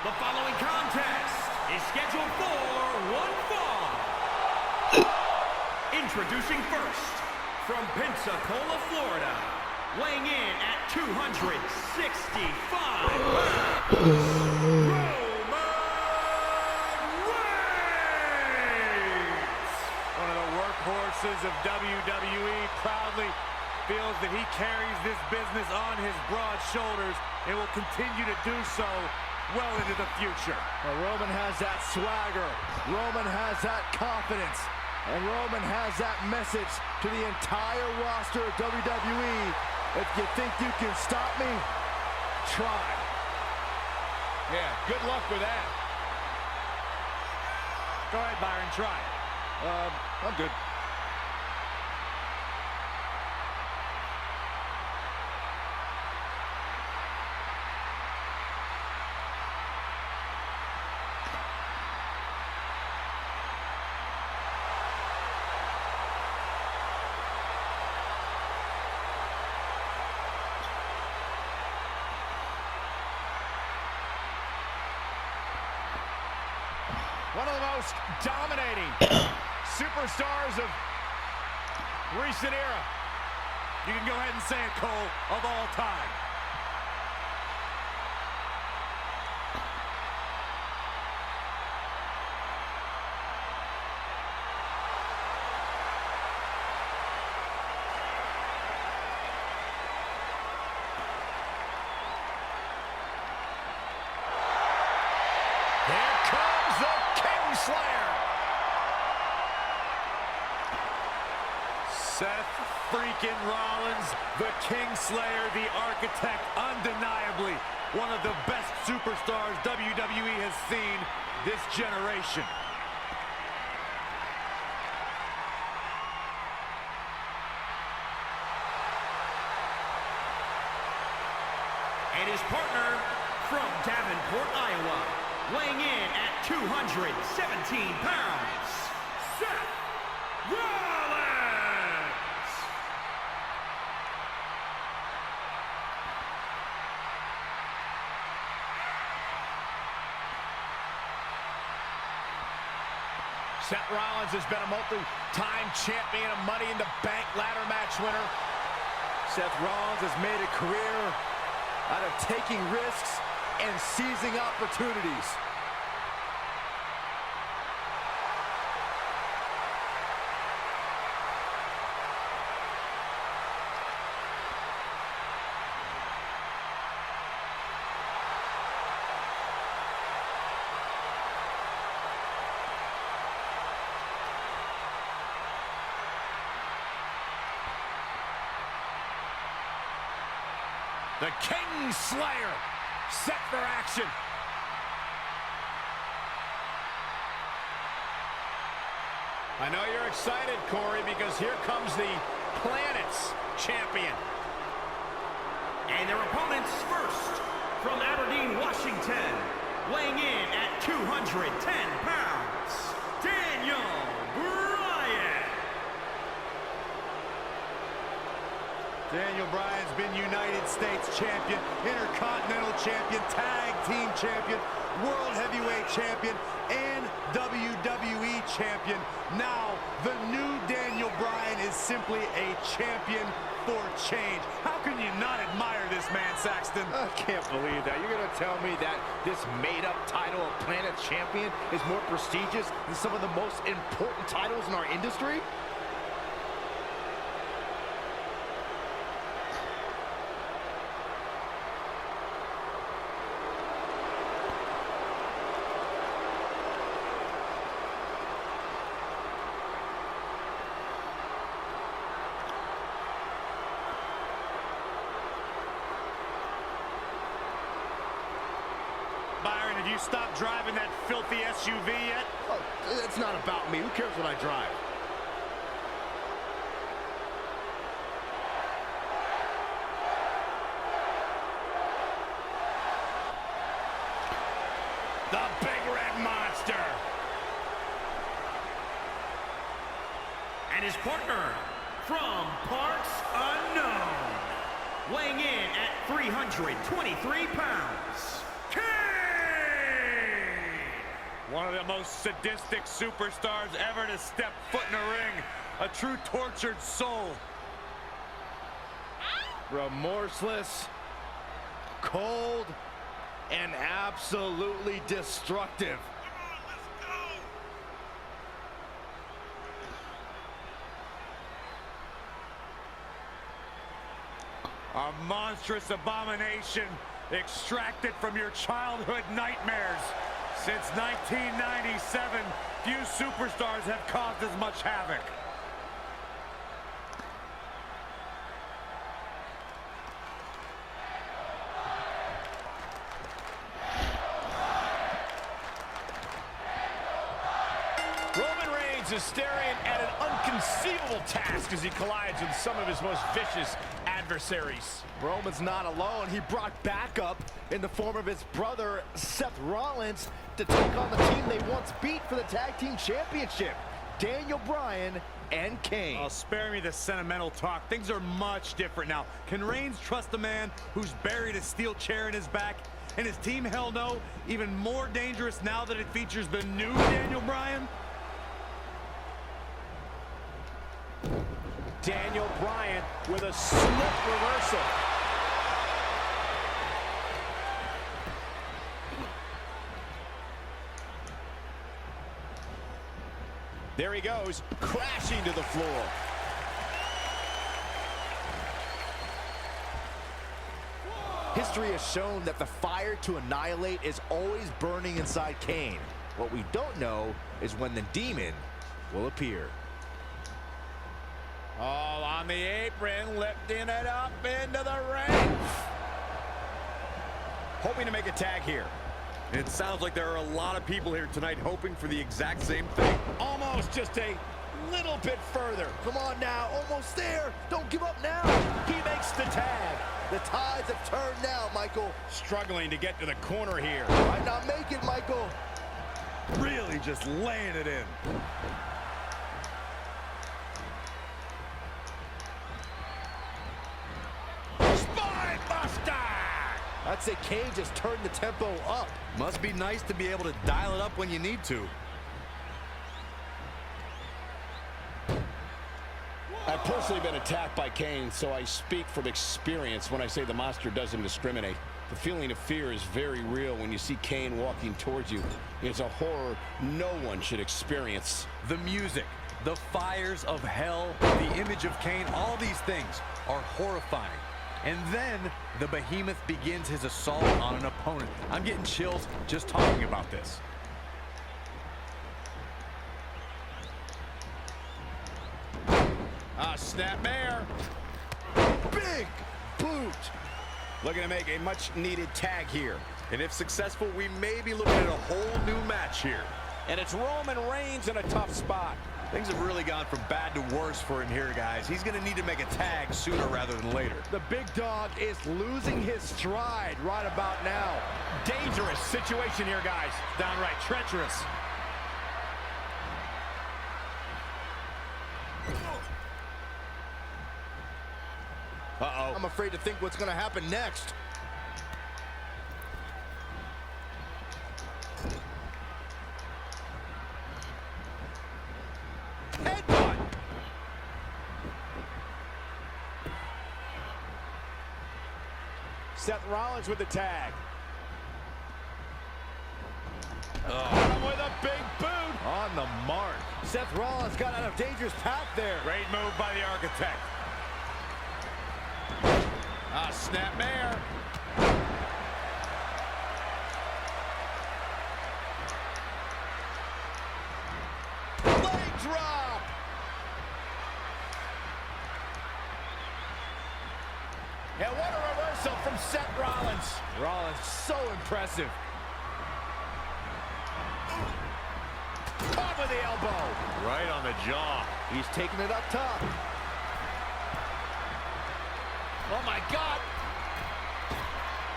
The following contest is scheduled for one fall. Introducing first, from Pensacola, Florida, weighing in at 265 pounds, Roman Reigns! One of the workhorses of WWE proudly feels that he carries this business on his broad shoulders and will continue to do so well into the future. Well, Roman has that swagger. Roman has that confidence. And Roman has that message to the entire roster of WWE. If you think you can stop me, try. Yeah, good luck with that. Go ahead, Byron, try. I'm good. One of the most dominating superstars of recent era. You can go ahead and say it, Cole, of all time. Here comes the Slayer. Seth freaking Rollins, the King Slayer, the architect, undeniably one of the best superstars WWE has seen this generation. And his partner from Davenport, Iowa, weighing in at 217 pounds, Seth Rollins! Seth Rollins has been a multi-time champion, a Money in the Bank ladder match winner. Seth Rollins has made a career out of taking risks and seizing opportunities. The King Slayer set for action. I know you're excited, Corey, because here comes the Planet's champion. And their opponents first, from Aberdeen, Washington, weighing in at 210 pounds, Daniel Bryan. Daniel Bryan's been United States champion, Intercontinental champion, Tag Team champion, World Heavyweight champion, and WWE champion. Now, the new Daniel Bryan is simply a champion for change. How can you not admire this man, Saxton? I can't believe that. You're going to tell me that this made-up title of Planet Champion is more prestigious than some of the most important titles in our industry? Byron, have you stopped driving that filthy SUV yet? Oh, it's not about me. Who cares what I drive? The Big Red Monster. And his partner from parts unknown, weighing in at 323 pounds, King One of the most sadistic superstars ever to step foot in a ring. A true tortured soul. Remorseless, cold, and absolutely destructive. A monstrous abomination extracted from your childhood nightmares. Since 1997, few superstars have caused as much havoc. Roman Reigns is staring at an inconceivable task as he collides with some of his most vicious adversaries. Roman's not alone. He brought backup in the form of his brother, Seth Rollins, to take on the team they once beat for the Tag Team Championship, Daniel Bryan and Kane. Oh, spare me the sentimental talk. Things are much different now. Can Reigns trust a man who's buried a steel chair in his back? And his team, hell no. Even more dangerous now that it features the new Daniel Bryan? Daniel Bryan with a slick reversal. There he goes, crashing to the floor. History has shown that the fire to annihilate is always burning inside Kane. What we don't know is when the demon will appear. Oh, on the apron, lifting it up into the ring. Hoping to make a tag here. It sounds like there are a lot of people here tonight hoping for the exact same thing. Almost just a little bit further. Come on now, almost there. Don't give up now. He makes the tag. The tides have turned now, Michael. Struggling to get to the corner here. Might not make it, Michael. Really just laying it in. Spine buster! I'd say Kane just turned the tempo up. Must be nice to be able to dial it up when you need to. I've personally been attacked by Kane, so I speak from experience when I say the monster doesn't discriminate. The feeling of fear is very real when you see Kane walking towards you. It's a horror no one should experience. The music, the fires of hell, the image of Kane, all these things are horrifying. And then the behemoth begins his assault on an opponent. I'm getting chills just talking about this. Snapmare. Big boot. Looking to make a much-needed tag here. And if successful, we may be looking at a whole new match here. And it's Roman Reigns in a tough spot. Things have really gone from bad to worse for him here, guys. He's going to need to make a tag sooner rather than later. The big dog is losing his stride right about now. Dangerous situation here, guys. Downright treacherous. Uh-oh. I'm afraid to think what's going to happen next. Headbutt. Seth Rollins with the tag. With a big boot. On the mark. Seth Rollins got out of dangerous path there. Great move by the architect. Snapmare. Leg drop. And what a reversal from Seth Rollins. Rollins, so impressive. Caught with the elbow. Right on the jaw. He's taking it up top. Oh, my God.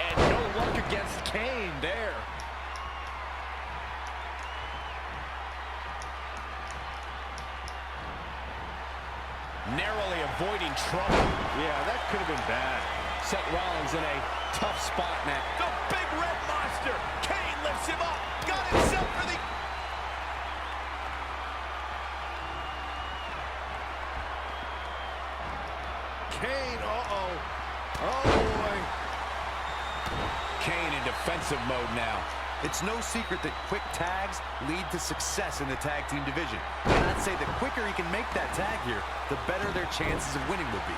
And no luck against Kane there. Narrowly avoiding trouble. Yeah, that could have been bad. Seth Rollins in a tough spot now. The big red monster. Kane lifts him up. Got himself for the... Kane, uh-oh. Oh, boy. Kane in defensive mode now. It's no secret that quick tags lead to success in the tag team division. And I'd say the quicker he can make that tag here, the better their chances of winning will be.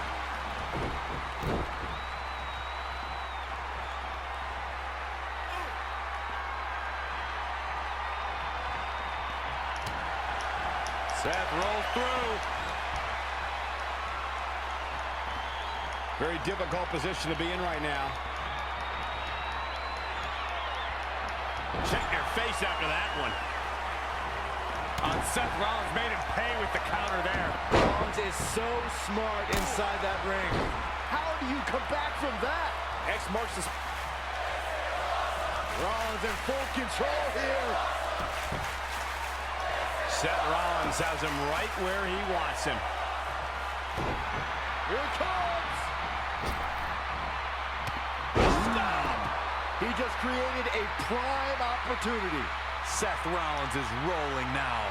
Seth rolls through. Very difficult position to be in right now. Check their face after that one. Seth Rollins made him pay with the counter there. Rollins is so smart inside that ring. How do you come back from that? X marks the... Rollins in full control here. Seth Rollins has him right where he wants him. Here it comes. Stop! He just created a prime opportunity. Seth Rollins is rolling now.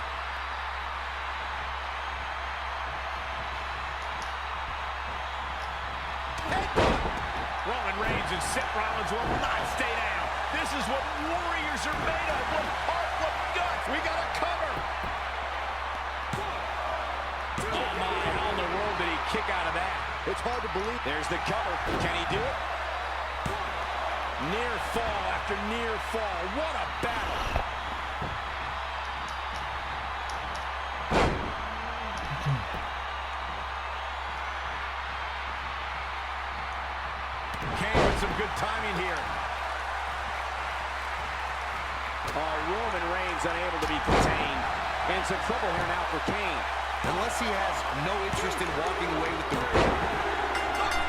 Roman Reigns and Seth Rollins will not stay down. This is what warriors are made of. What heart, what guts. We got a cover. Oh my, how in the world did he kick out of that? It's hard to believe. There's the cover. Can he do it? Near fall after near fall. What a battle. Kane with some good timing here. Roman Reigns unable to be contained. And some trouble here now for Kane. Unless he has no interest in walking away with the ring.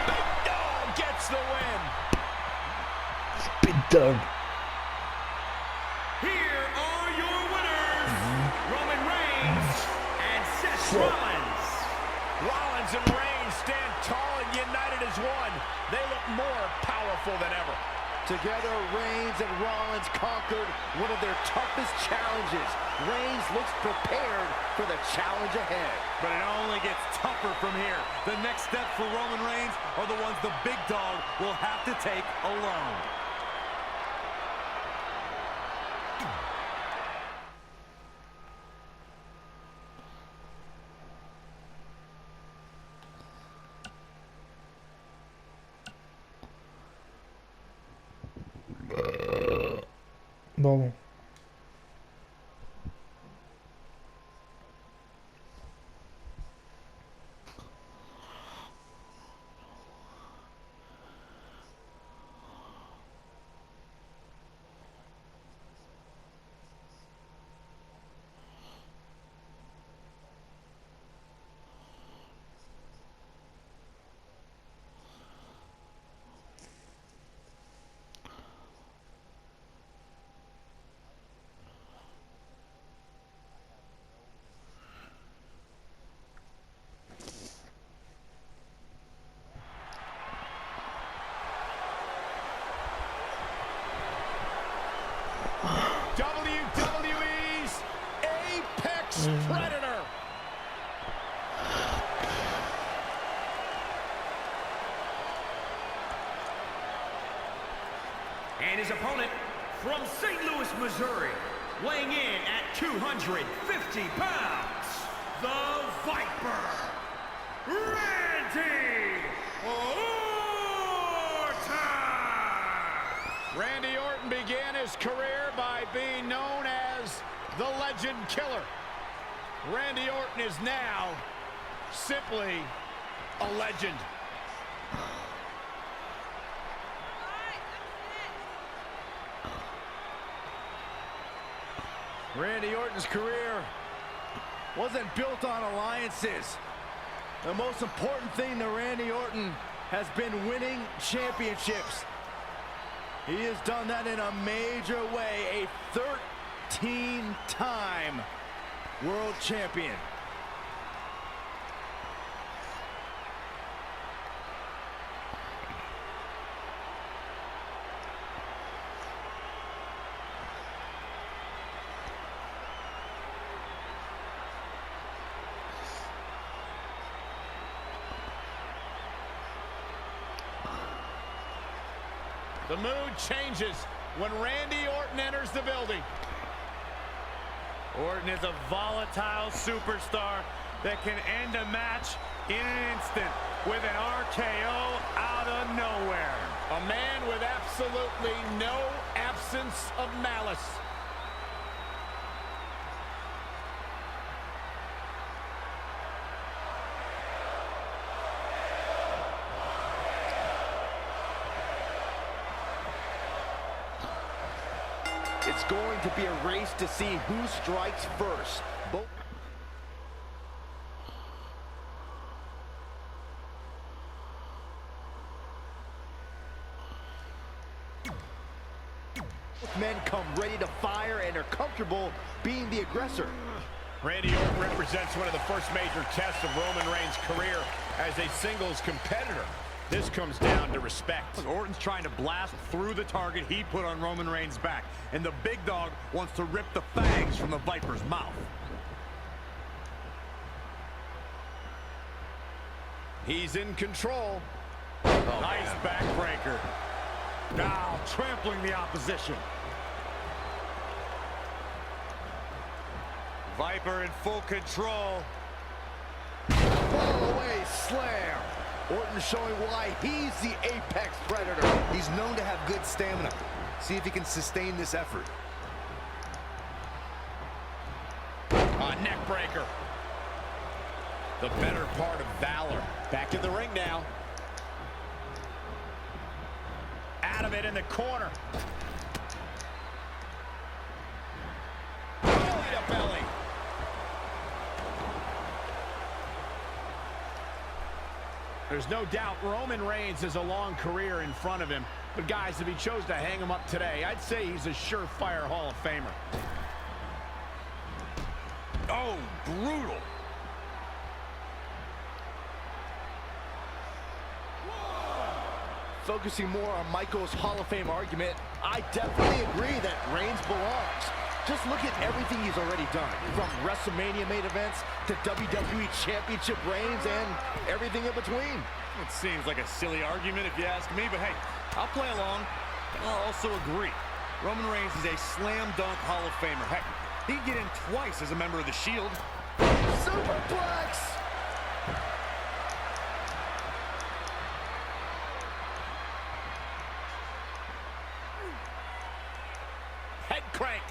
Big Dog gets the win. Big Dog. Here are your winners, Roman Reigns and Seth Rollins. Rollins and Reigns stand tall and united as one. They look more powerful than ever. Together, Reigns and Rollins conquered one of their toughest challenges. Reigns looks prepared for the challenge ahead. But it only gets tougher from here. The next step for Roman Reigns are the ones the big dog will have to take alone. Vamos. WWE's Apex Predator. And his opponent from St. Louis, Missouri, weighing in at 250 pounds, the Viper, Randy Orton! Randy Orton began his career by being known as the Legend Killer. Randy Orton is now simply a legend. Randy Orton's career wasn't built on alliances. The most important thing to Randy Orton has been winning championships. He has done that in a major way, a 13-time world champion. The mood changes when Randy Orton enters the building. Orton is a volatile superstar that can end a match in an instant with an RKO out of nowhere. A man with absolutely no absence of malice. It's going to be a race to see who strikes first. Both men come ready to fire and are comfortable being the aggressor. Randy Orton represents one of the first major tests of Roman Reigns' career as a singles competitor. This comes down to respect. Look, Orton's trying to blast through the target he put on Roman Reigns' back, and the big dog wants to rip the fangs from the Viper's mouth. He's in control. Nice backbreaker. Now trampling the opposition. Viper in full control. Fall away slam. Orton showing why he's the apex predator. He's known to have good stamina. See if he can sustain this effort. Neck breaker. The better part of valor. Back in the ring now. Out of it in the corner. Belly to belly. There's no doubt Roman Reigns has a long career in front of him. But guys, if he chose to hang him up today, I'd say he's a surefire Hall of Famer. Oh, brutal. Focusing more on Michael's Hall of Fame argument, I definitely agree that Reigns belongs. Just look at everything he's already done, from WrestleMania main events to WWE Championship reigns and everything in between. It seems like a silly argument if you ask me, but hey, I'll play along. I'll also agree. Roman Reigns is a slam dunk Hall of Famer. Heck, he'd get in twice as a member of the Shield. Superplex! Head crank.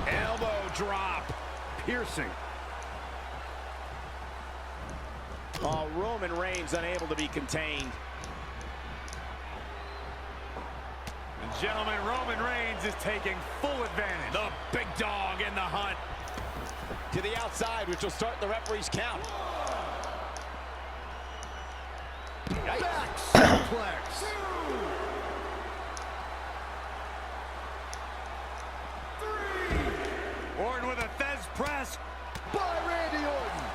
Elbow drop. Piercing. Oh, Roman Reigns unable to be contained. And gentlemen, Roman Reigns is taking full advantage. The big dog in the hunt. To the outside, which will start the referee's count. Back suplex! Orton with a Thez press. By Randy Orton!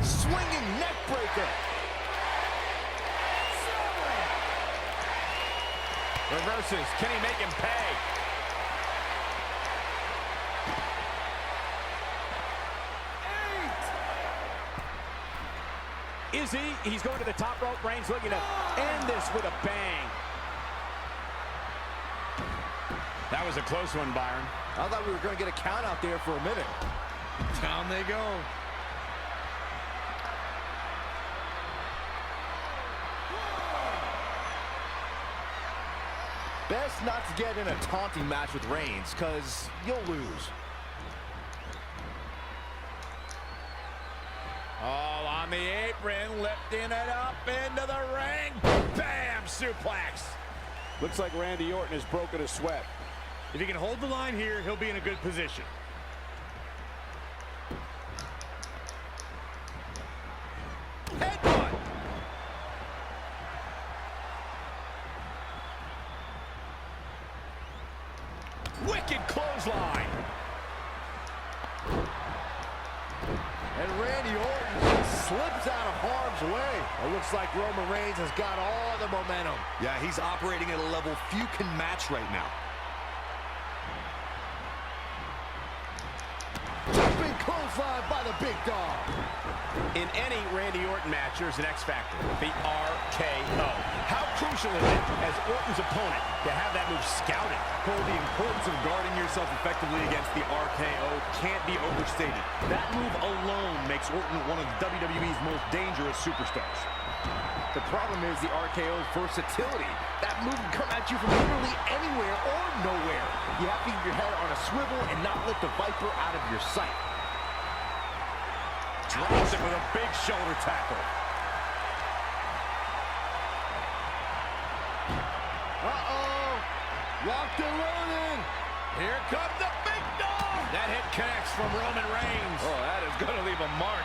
Swinging neck breaker. Reverses. Can he make him pay? Is he? He's going to the top rope. Reigns looking to end this with a bang. That was a close one, Byron. I thought we were going to get a count out there for a minute. Down they go. Best not to get in a taunting match with Reigns, because you'll lose. Oh, on the apron, lifting it up into the ring. Bam! Suplex. Looks like Randy Orton has broken a sweat. If he can hold the line here, he'll be in a good position. Headbutt. Wicked clothesline. And Randy Orton slips out of harm's way. It looks like Roman Reigns has got all the momentum. Yeah, he's operating at a level few can match right now. Jumping clothesline by the big dog. In any Randy Orton match, there's an X factor, the RKO. How crucial is it as Orton's opponent to have that move scouted? Cole, the importance of guarding yourself effectively against the RKO can't be overstated. That move alone makes Orton one of WWE's most dangerous superstars. The problem is the RKO's versatility. That move can come at you from literally anywhere or nowhere. You have to keep your head on a swivel and not let the Viper out of your sight. Drops it with a big shoulder tackle. Uh-oh. Locked and loaded. Here comes the big dog. That hit connects from Roman Reigns. Oh, that is going to leave a mark.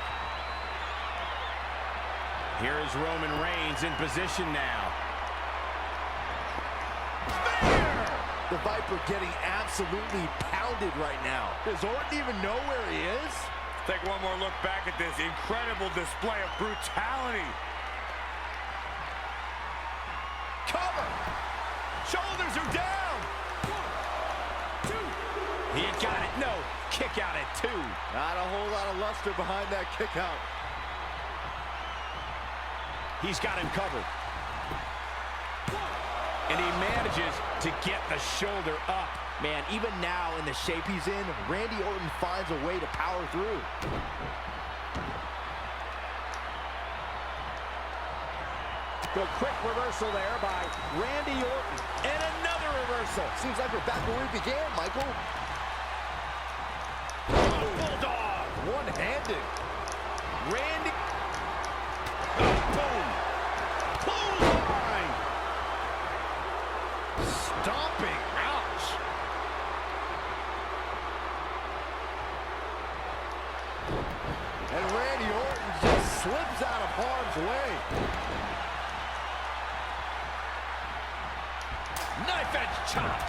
Here is Roman Reigns in position now. Spear! The Viper getting absolutely pounded right now. Does Orton even know where he is? Take one more look back at this incredible display of brutality. Cover. Shoulders are down. 1, 2. He got it. No. Kick out at 2. Not a whole lot of luster behind that kick out. He's got him covered. And he manages to get the shoulder up. Man, even now in the shape he's in, Randy Orton finds a way to power through. The quick reversal there by Randy Orton. And another reversal. Seems like we're back where we began, Michael. Bulldog. One-handed. Randy. Boom. Clothesline. Stomping. Ouch. And Randy Orton just slips out of harm's way. Knife edge chop.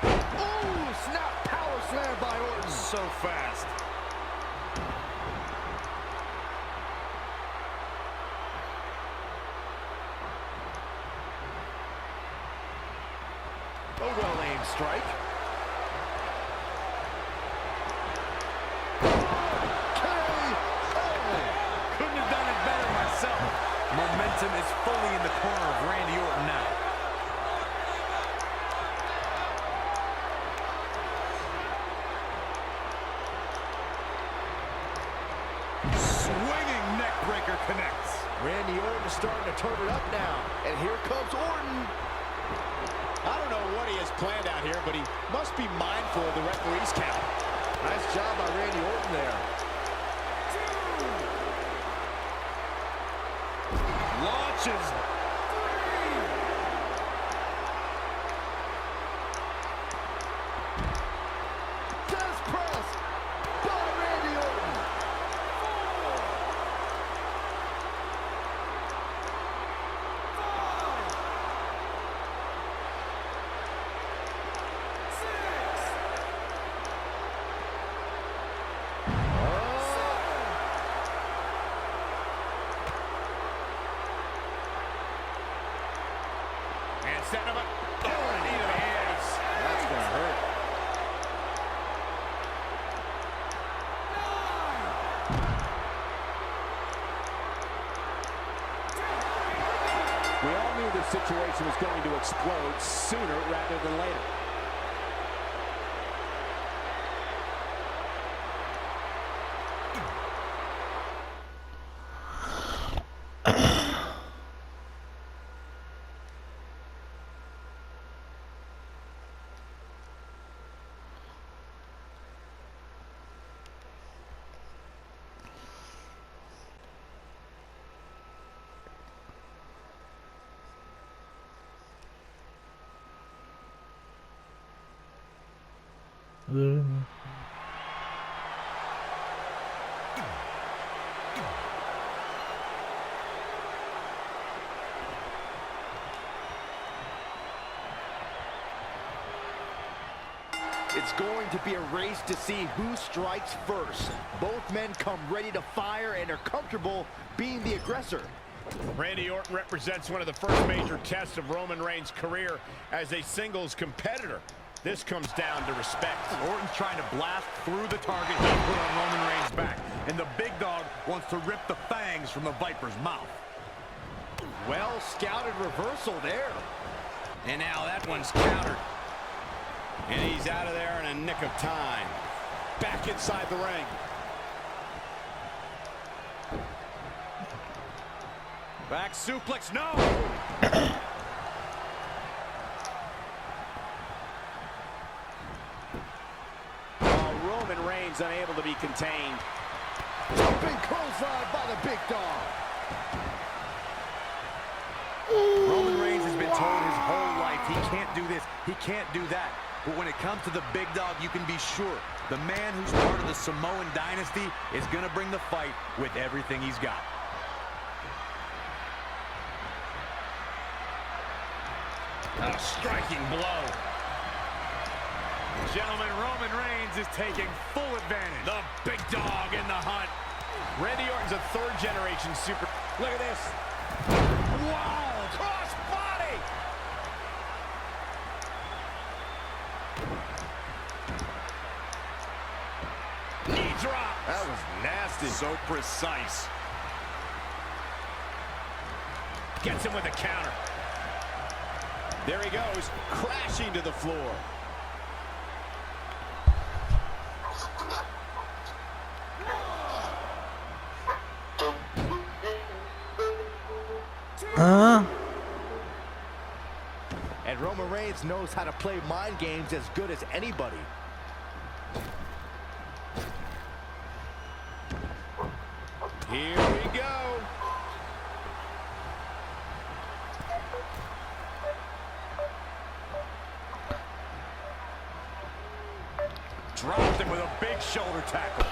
Ooh, snap power slam by Orton. So fast. A well-aimed strike. Couldn't have done it better myself. Momentum is fully in the corner of Randy Orton now. Swinging neck breaker connects. Randy Orton is starting to turn it up now. And here comes Orton. I don't know what he has planned out here, but he must be mindful of the referee's count. Nice job by Randy Orton there. Launches. Death press by Randy Orton. And setting him up. Oh, and he is. That's gonna hurt. We all knew this situation was going to explode sooner rather than later. It's going to be a race to see who strikes first. Both men come ready to fire and are comfortable being the aggressor. Randy Orton represents one of the first major tests of Roman Reigns' career as a singles competitor. This comes down to respect. Orton's trying to blast through the target he put on Roman Reigns' back, and the big dog wants to rip the fangs from the Viper's mouth. Well scouted reversal there. And now that one's countered. And he's out of there in a nick of time. Back inside the ring. Back suplex, no! Roman Reigns unable to be contained. Jumping clothesline by the big dog. Roman Reigns has been told his whole life he can't do this, he can't do that. But when it comes to the big dog, you can be sure the man who's part of the Samoan dynasty is going to bring the fight with everything he's got. A striking blow. Gentlemen, Roman Reigns is taking full advantage. The big dog in the hunt. Randy Orton's a third-generation super. Look at this. Wow, cross body. Knee drop. That was nasty. So precise. Gets him with a counter. There he goes, crashing to the floor. And Roman Reigns knows how to play mind games as good as anybody. Here we go. Dropped him with a big shoulder tackle.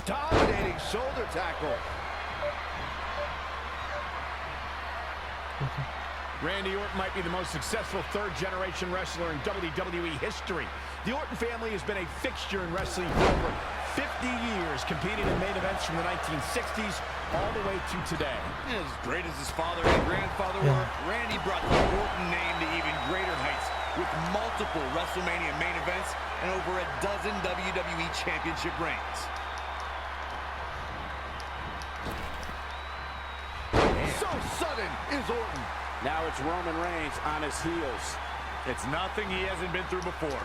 Dominating shoulder tackle. Randy Orton might be the most successful third-generation wrestler in WWE history. The Orton family has been a fixture in wrestling for over 50 years, competing in main events from the 1960s all the way to today. As great as his father and grandfather were, Randy brought the Orton name to even greater heights with multiple WrestleMania main events and over a dozen WWE Championship reigns. So sudden is Orton. Now it's Roman Reigns on his heels. It's nothing he hasn't been through before.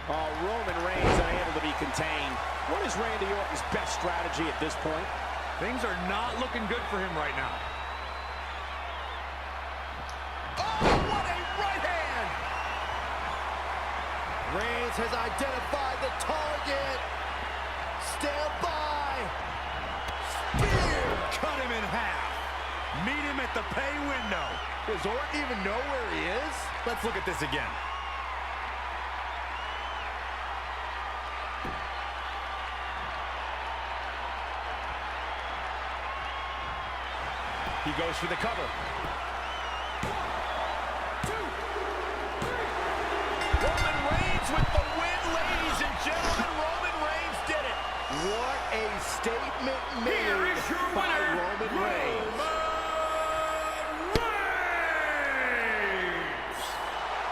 Roman Reigns unable to be contained. What is Randy Orton's best strategy at this point? Things are not looking good for him right now. Oh, what a right hand! Reigns has identified the target. Stand by. Spear. Cut him in half. Meet him at the pay window. Does Orton even know where he is? Let's look at this again. He goes for the cover. 1, 2, 3. Roman Reigns with the win, ladies and gentlemen. Roman Reigns did it. What a statement made Here is your by winner, Roman Reigns.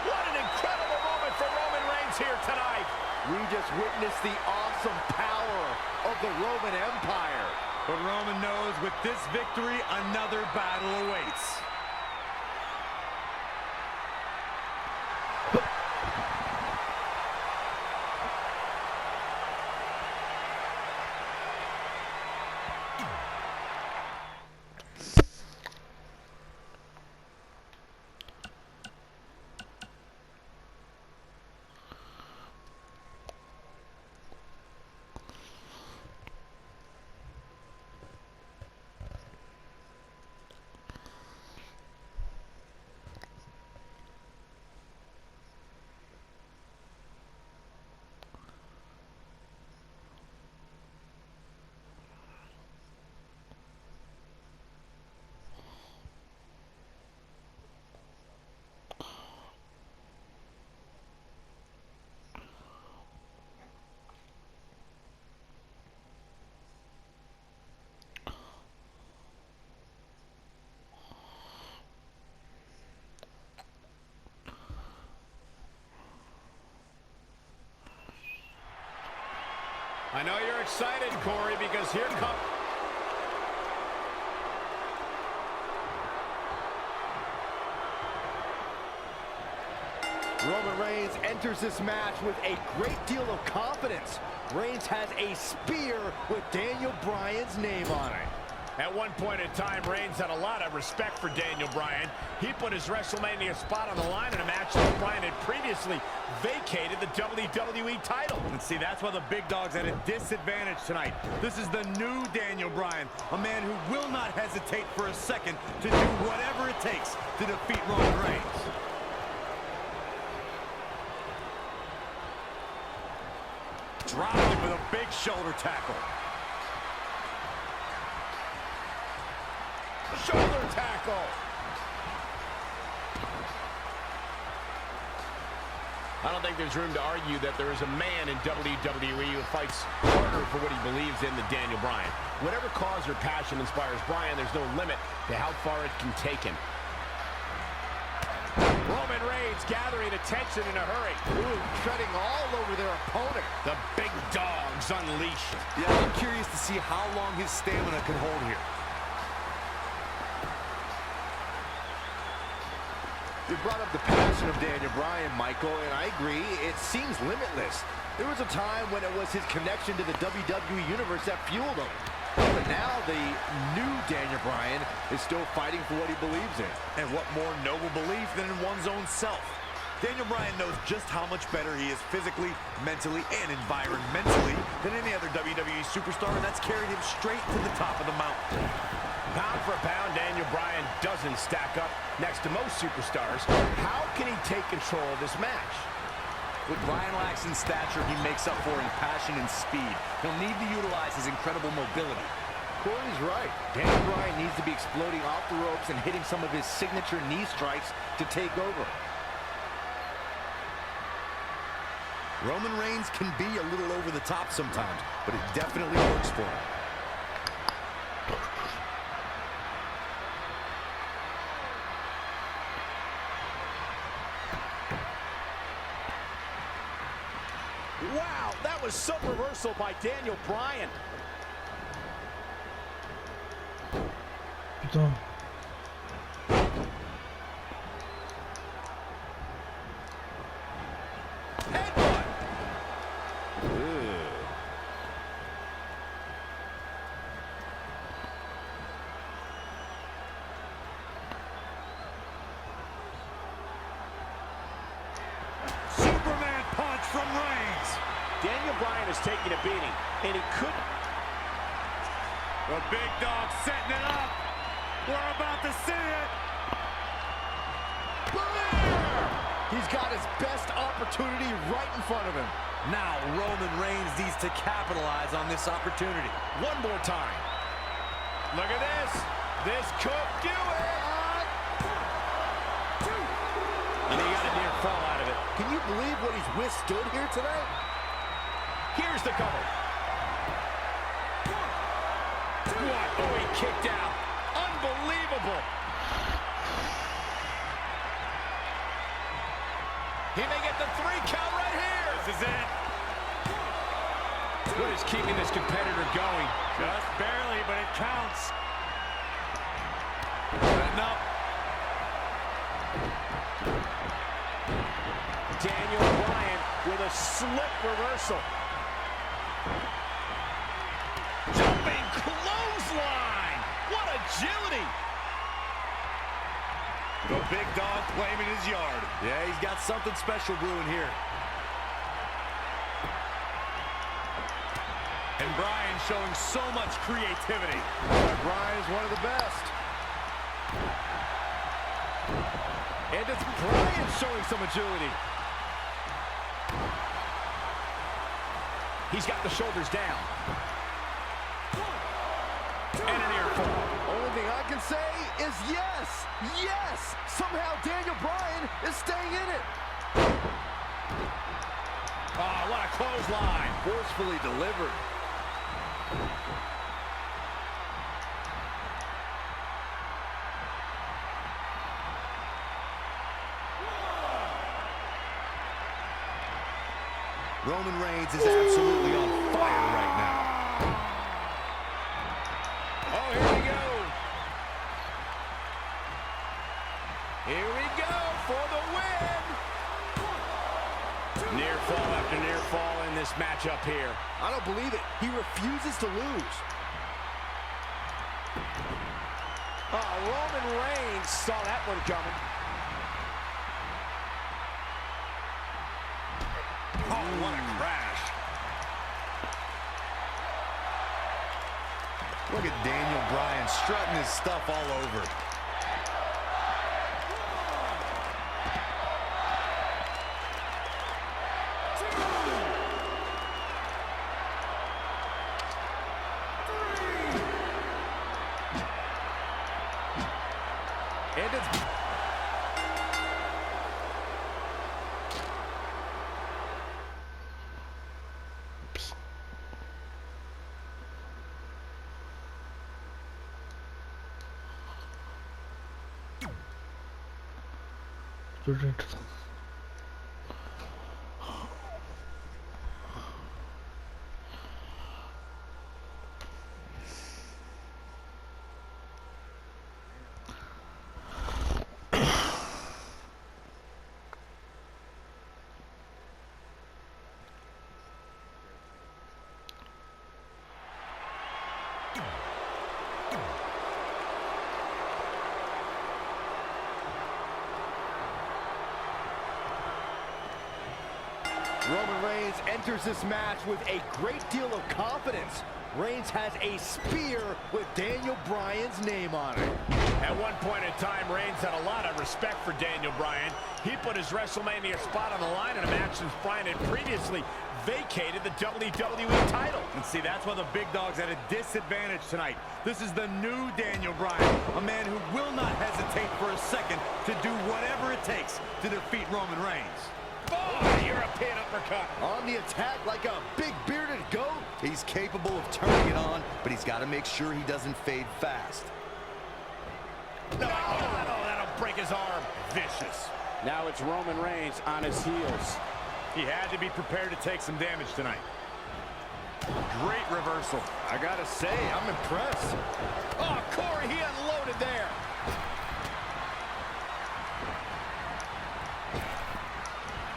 What an incredible moment for Roman Reigns here tonight. We just witnessed the awesome power of the Roman Empire. But Roman knows with this victory, another battle awaits. excited, Corey, because here comes... Roman Reigns enters this match with a great deal of confidence. Reigns has a spear with Daniel Bryan's name on it. At one point in time, Reigns had a lot of respect for Daniel Bryan. He put his WrestleMania spot on the line in a match that Bryan had previously vacated the WWE title. And see, that's why the big dog's at a disadvantage tonight. This is the new Daniel Bryan, a man who will not hesitate for a second to do whatever it takes to defeat Roman Reigns. Driving with a big shoulder tackle. Shoulder tackle. I don't think there's room to argue that there is a man in WWE who fights harder for what he believes in than Daniel Bryan. Whatever cause or passion inspires Bryan, there's no limit to how far it can take him. Roman Reigns gathering attention in a hurry. Ooh, treading all over their opponent. The big dog's unleashed. Yeah, I'm curious to see how long his stamina can hold here. You brought up the passion of Daniel Bryan, Michael, and I agree, it seems limitless. There was a time when it was his connection to the WWE Universe that fueled him. But now the new Daniel Bryan is still fighting for what he believes in. And what more noble belief than in one's own self? Daniel Bryan knows just how much better he is physically, mentally, and environmentally than any other WWE superstar, and that's carried him straight to the top of the mountain. Pound for pound, Daniel Bryan doesn't stack up next to most superstars. How can he take control of this match? What Bryan lacks in stature, he makes up for in passion and speed. He'll need to utilize his incredible mobility. Corey's right. Daniel Bryan needs to be exploding off the ropes and hitting some of his signature knee strikes to take over. Roman Reigns can be a little over the top sometimes, but it definitely works for him. Wow, that was some reversal by Daniel Bryan. Putain. Headbutt. Superman punch from Reigns. Daniel Bryan is taking a beating, and he could... The big dog setting it up. We're about to see it. He's got his best opportunity right in front of him. Now Roman Reigns needs to capitalize on this opportunity. One more time. Look at this. This could do it. And he got a near fall out of it. Can you believe what he's withstood here tonight? Here's the cover. What? Oh, he kicked out. Unbelievable. He may get the 3 count right here. This is it. What is keeping this competitor going? Just barely, but it counts. Setting up. Daniel Bryan with a slip reversal. Jumping clothesline. What agility. The big dog claiming his yard. Yeah, he's got something special brewing here. And Bryan showing so much creativity. Bryan's one of the best. And it's Bryan showing some agility. He's got the shoulders down. And an ear fall. Only thing I can say is yes! Yes! Somehow Daniel Bryan is staying in it. Oh, what a clothesline. Forcefully delivered. Roman Reigns is absolutely on fire right now. fall after near fall in this matchup here. I don't believe it. He refuses to lose. Roman Reigns saw that one coming. Oh, what a crash. Look at Daniel Bryan strutting his stuff all over. And it's... Student. Roman Reigns enters this match with a great deal of confidence. Reigns has a spear with Daniel Bryan's name on it. At one point in time, Reigns had a lot of respect for Daniel Bryan. He put his WrestleMania spot on the line in a match since Bryan had previously vacated the WWE title. And see, that's why the big dog's at a disadvantage tonight. This is the new Daniel Bryan, a man who will not hesitate for a second to do whatever it takes to defeat Roman Reigns. Oh, European uppercut. On the attack like a big bearded goat. He's capable of turning it on, but he's got to make sure he doesn't fade fast. No, that'll break his arm. Vicious. Now it's Roman Reigns on his heels. He had to be prepared to take some damage tonight. Great reversal. I gotta say, I'm impressed. Oh, Corey, he unloaded there.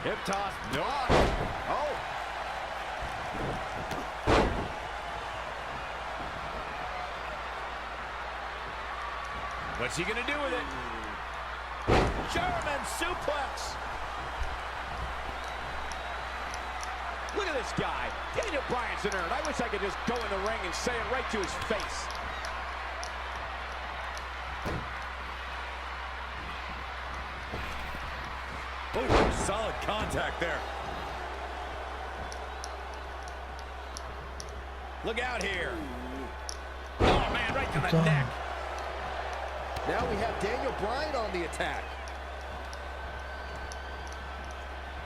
Hip toss. No. Oh. What's he gonna do with it? German suplex. Look at this guy. Daniel Bryan's a nerd. I wish I could just go in the ring and say it right to his face. Oh, solid contact there. Look out here. Oh, man, right to the neck. Now we have Daniel Bryan on the attack.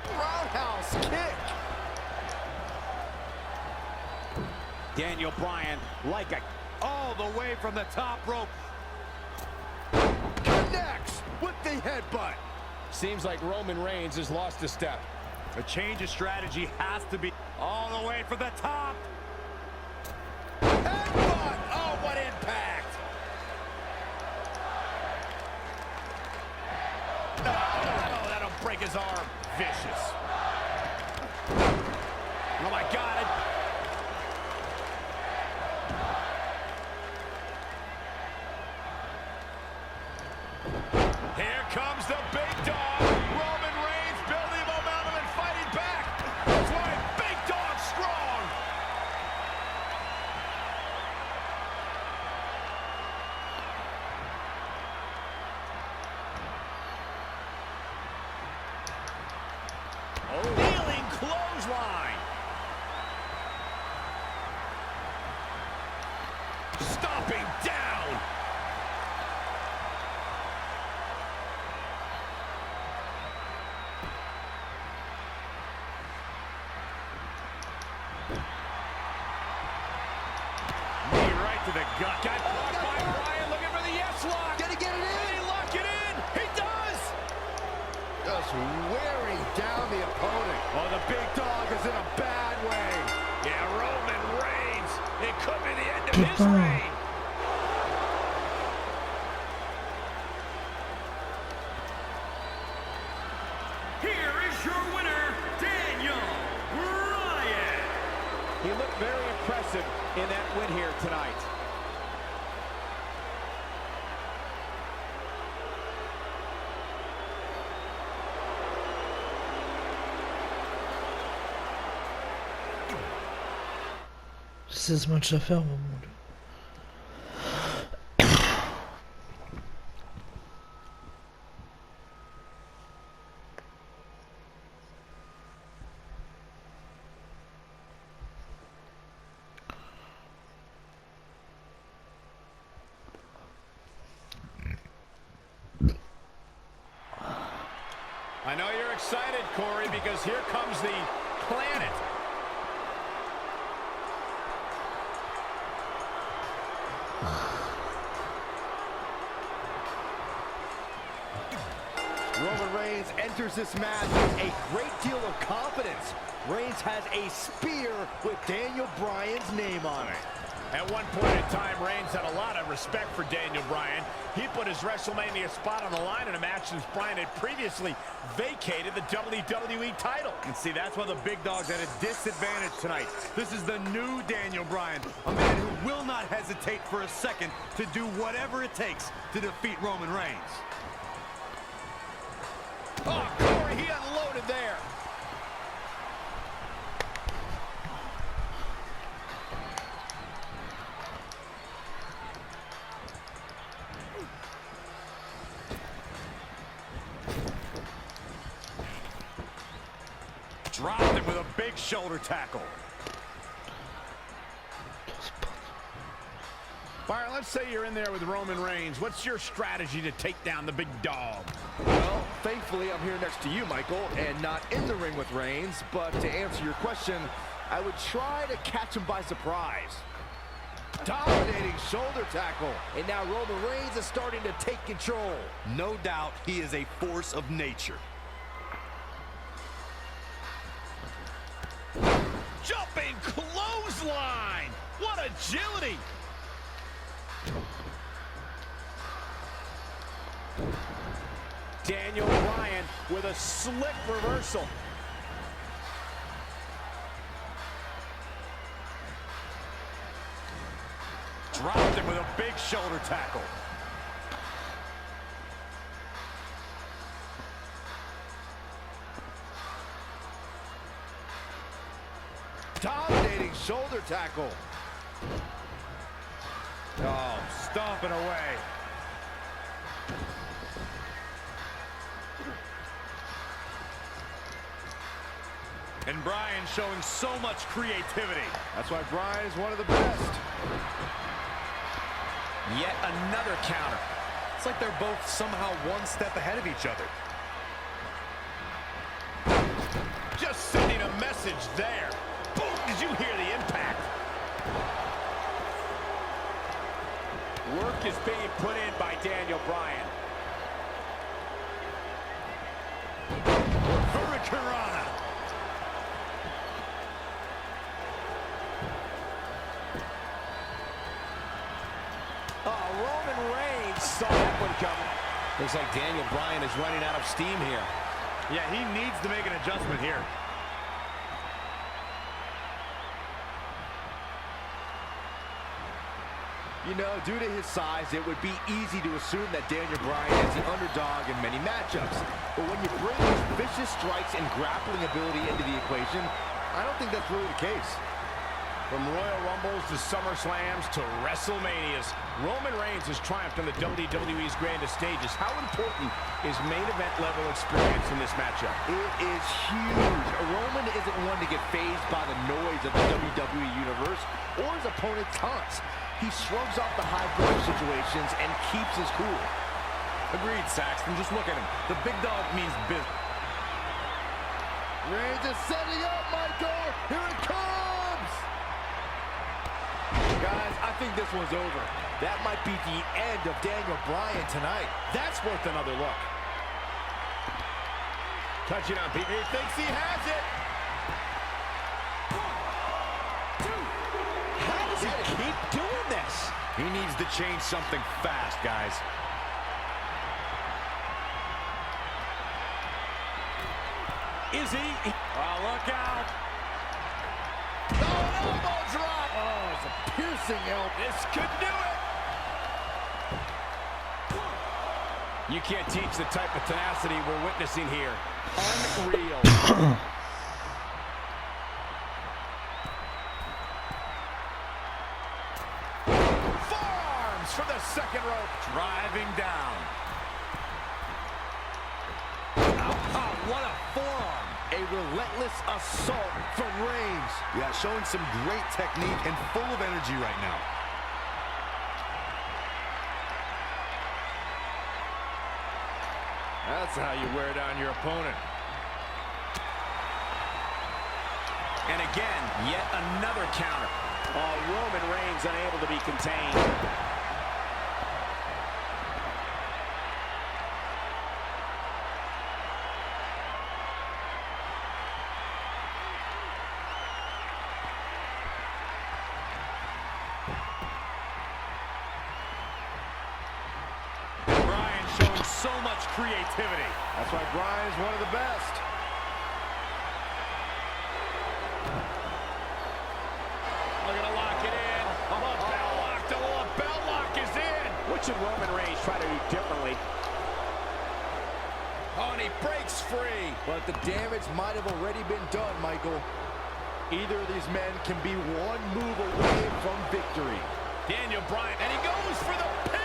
Roundhouse kick. Daniel Bryan like a... All the way from the top rope. Connects with the headbutt. Seems like Roman Reigns has lost a step. A change of strategy has to be all the way from the top. Headbutt! Oh, what impact! No, that'll break his arm. Vicious. Oh, my God. Here comes the big dog. Roman Reigns building momentum and fighting back. That's why big dog strong. Oh. Kneeling clothesline. Stomping down. Knee right to the gut. Got blocked by Bryan, looking for the yes lock. Gonna get it in. Can he lock it in? He does. Just wearing down the opponent. Oh, the big dog is in a bad way. Yeah, Roman Reigns. It could be the end of his Goodbye. reign. Here is your winner, Daniel He looked very impressive in that win here tonight. C'est ce match à faire, mon Dieu. I know you're excited, Corey, because here comes the planet. Roman Reigns enters this match with a great deal of confidence. Reigns has a spear with Daniel Bryan's name on it. At one point in time, Reigns had a lot of respect for Daniel Bryan. He put his WrestleMania spot on the line in a match since Bryan had previously vacated the WWE title. And see, that's why the big dog's at a disadvantage tonight. This is the new Daniel Bryan, a man who will not hesitate for a second to do whatever it takes to defeat Roman Reigns. Oh, Corey, he unloaded there. Dropped him with a big shoulder tackle. Byron, let's say you're in there with Roman Reigns. What's your strategy to take down the big dog? Well, thankfully, I'm here next to you, Michael, and not in the ring with Reigns. But to answer your question, I would try to catch him by surprise. Dominating shoulder tackle. And now Roman Reigns is starting to take control. No doubt he is a force of nature. Jumping clothesline! What agility! Daniel Bryan with a slick reversal. Dropped him with a big shoulder tackle. Dominating shoulder tackle. Oh, stomping away. And Bryan showing so much creativity. That's why Bryan is one of the best. Yet another counter. It's like they're both somehow one step ahead of each other. Just sending a message there. Boom! Did you hear the impact? Work is being put in by Daniel Bryan. Hurricanrana. Roman Reigns saw that one coming. Looks like Daniel Bryan is running out of steam here. Yeah, he needs to make an adjustment here. You know, due to his size, it would be easy to assume that Daniel Bryan is the underdog in many matchups. But when you bring his vicious strikes and grappling ability into the equation, I don't think that's really the case. From Royal Rumbles to SummerSlams to WrestleManias, Roman Reigns has triumphed on the WWE's grandest stages. How important is main event level experience in this matchup? It is huge. Roman isn't one to get fazed by the noise of the WWE Universe or his opponent's taunts. He shrugs off the high-pressure situations and keeps his cool. Agreed, Saxton. Just look at him. The big dog means business. Reigns is setting up, Michael. Here it comes. Guys, I think this one's over. That might be the end of Daniel Bryan tonight. That's worth another look. Touching on people. He thinks he has it. How does he keep doing this? He needs to change something fast, guys. Is he? Oh, look out. Oh, elbow drop. Oh, it's a piercing elbow. This could do it. You can't teach the type of tenacity we're witnessing here. Unreal. Forearms for the second rope. Driving down. Oh, what a forearm. A relentless assault from Reigns. Yeah, showing some great technique and full of energy right now. That's how you wear down your opponent. And again, yet another counter. Roman Reigns unable to be contained. So much creativity. That's why Bryan's one of the best. Looking to lock it in. Bell lock. The bell lock is in. What should Roman Reigns try to do differently? Oh, and he breaks free. But the damage might have already been done, Michael. Either of these men can be one move away from victory. Daniel Bryan, and he goes for the pin.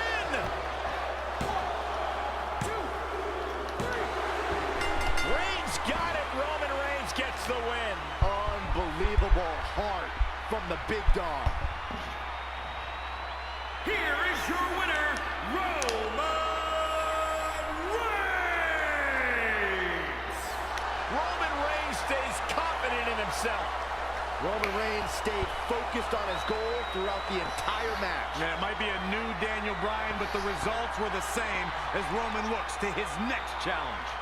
Got it. Roman Reigns gets the win. Unbelievable heart from the big dog. Here is your winner, Roman Reigns. Roman Reigns stays confident in himself. Roman Reigns stayed focused on his goal throughout the entire match. Yeah, it might be a new Daniel Bryan, but the results were the same as Roman looks to his next challenge.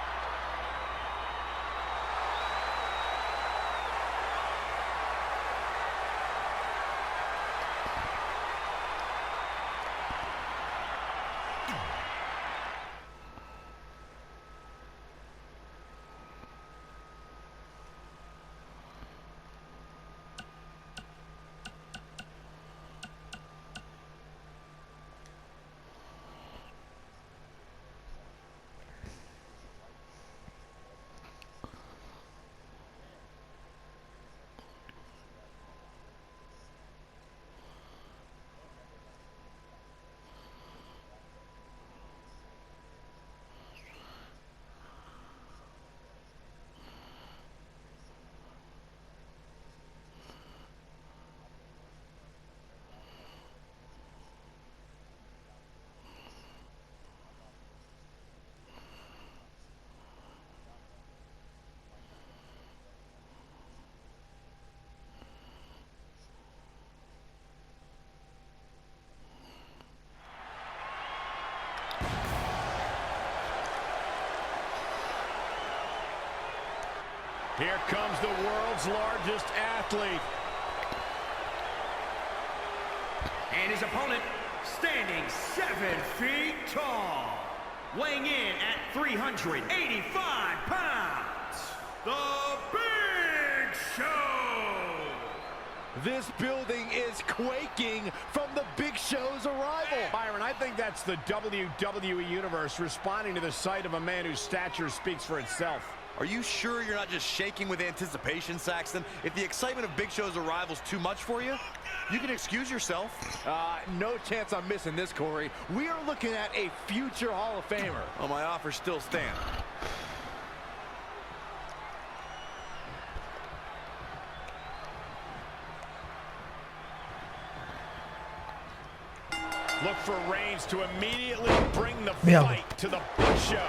Here comes the world's largest athlete. And his opponent, standing 7 feet tall, weighing in at 385 pounds, the Big Show. This building is quaking from the Big Show's arrival. Byron, I think that's the WWE Universe responding to the sight of a man whose stature speaks for itself. Are you sure you're not just shaking with anticipation, Saxton? If the excitement of Big Show's arrival is too much for you, you can excuse yourself. No chance I'm missing this, Corey. We are looking at a future Hall of Famer. Well, my offer still stands. Look for Reigns to immediately bring the Yeah. fight to the Big Show.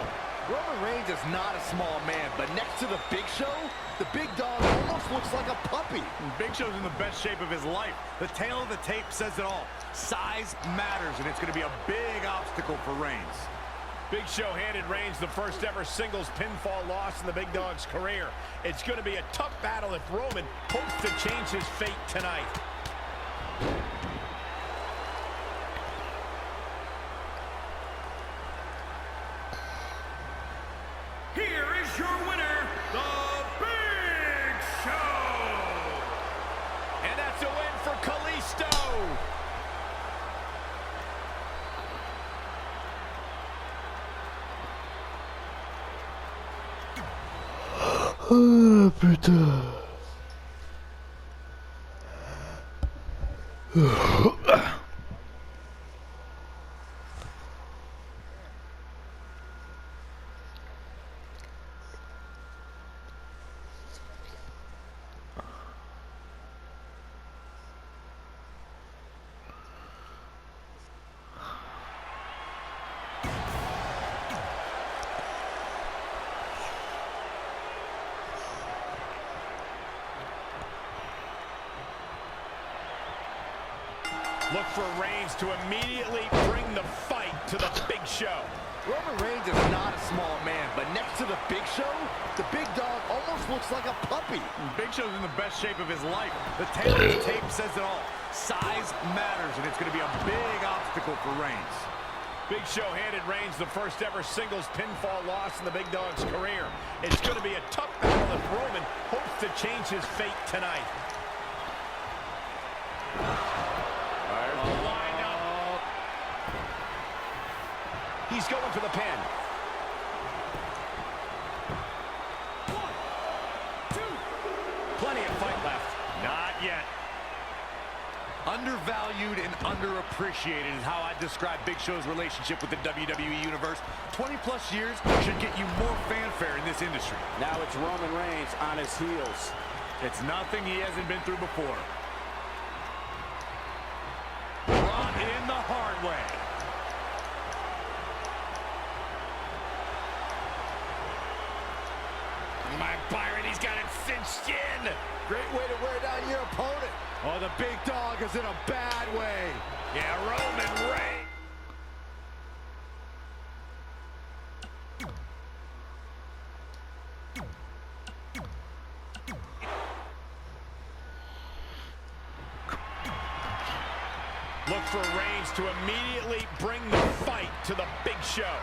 Roman Reigns is not a small man, but next to the Big Show, the big dog almost looks like a puppy. Big Show's in the best shape of his life. The tail of the tape says it all. Size matters, and it's going to be a big obstacle for Reigns. Big Show handed Reigns the first ever singles pinfall loss in the Big Dog's career. It's going to be a tough battle if Roman hopes to change his fate tonight. Here is your winner, the Big Show. And that's Oh putain. Look for Reigns to immediately bring the fight to the Big Show. Roman Reigns is not a small man, but next to the Big Show, the big dog almost looks like a puppy. Big Show's in the best shape of his life. The tail of the tape says it all. Size matters, and it's going to be a big obstacle for Reigns. Big Show handed Reigns the first ever singles pinfall loss in the Big Dog's career. It's going to be a tough battle if Roman hopes to change his fate tonight. Lined up. He's going for the pin. 1, 2. Plenty of fight left. Not yet. Undervalued and underappreciated is how I describe Big Show's relationship with the WWE Universe. 20-plus years should get you more fanfare in this industry. Now it's Roman Reigns on his heels. It's nothing he hasn't been through before. Brought in the hard way. My Byron, he's got it cinched in. Great way to wear down your opponent. Oh, the big dog is in a bad way. Yeah, Roman Reigns. Look for Reigns to immediately bring the fight to the Big Show.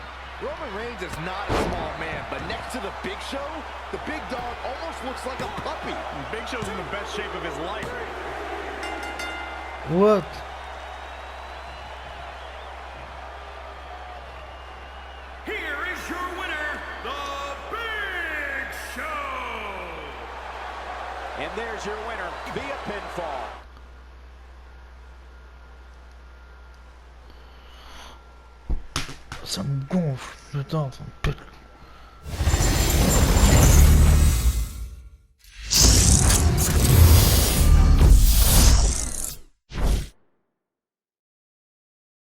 Roman Reigns is not a small man, but next to the Big Show, the big dog almost looks like a puppy. Big Show's in the best shape of his life. What? Here is your winner, the Big Show. And there's your winner via pinfall. Ça me gonfle, putain, ça me pète.